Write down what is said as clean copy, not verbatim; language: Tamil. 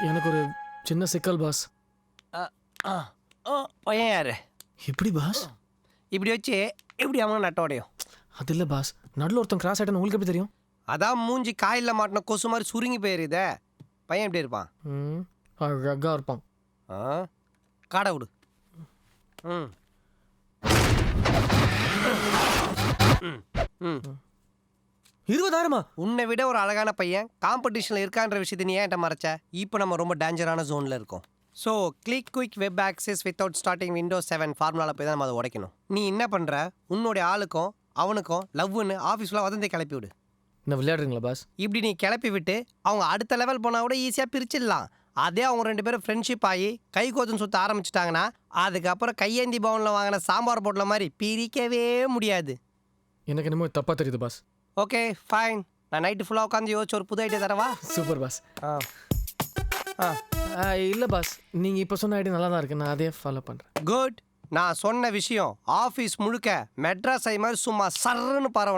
எனக்கு ஒரு சின்ன சிக்கல் பாஸ். பையன் யாரு? எப்படி பாஸ்? இப்படி வச்சு எப்படி அவன் நட்டோடையும்? அது இல்லை பாஸ், நடுவில் ஒருத்தன் கிராஸ் ஆகிட்டான்னு உங்களுக்கு எப்படி தெரியும்? அதான் மூஞ்சி காயில் மாட்டின கொசு மாதிரி சுருங்கி போயிருதே. பையன் எப்படி இருப்பான்? அழகாக இருப்பான். காடை விடு. ம் 20,000? உன்னை விட ஒரு அழகான பையன் காம்படிஷனில் இருக்கான்ற விஷயத்தை நீ ஏன்ட்ட மறைச்ச? இப்போ நம்ம ரொம்ப டேஞ்சரான ஜோனில் இருக்கோம். So click quick web access without starting Windows 7 ஃபார்முலாவில் போய் தான் நம்ம அதை உடைக்கணும். நீ என்ன பண்ணுற? உன்னுடைய ஆளுக்கும் அவனுக்கும் லவ்னு ஆஃபீஸில் வதந்தி கிளப்பி விடு. என்ன விளையாடுறீங்களா பாஸ்? இப்படி நீ கிளப்பி விட்டு அவங்க அடுத்த லெவல் போனால் கூட ஈஸியாக பிரிச்சிடலாம். அதே அவங்க 2 பேரும் ஃப்ரெண்ட்ஷிப் ஆகி கை கோத்துன்னு சுற்ற ஆரம்பிச்சிட்டாங்கன்னா அதுக்கப்புறம் கையேந்தி பவனில் வாங்கின சாம்பார் போட்டில் மாதிரி பிரிக்கவே முடியாது. எனக்கு என்னமோ தப்பாக தெரியுது பாஸ். ஓகே ஃபைன், நான் நைட்டு ஃபுல்லாக உட்காந்து யோசிச்சு ஒரு புது ஐடியா தரவா? Super pass. ஆ இல்லை பாஸ், நீங்கள் இப்போ சொன்ன ஐடியா நல்லா தான் இருக்கு, நான் அதே ஃபாலோ பண்ணுறேன். குட். நான் சொன்ன விஷயம் ஆஃபீஸ் முழுக்க மெட்ராஸ் ஐ மாதிரி சும்மா சர்ன்னு பரவணும்.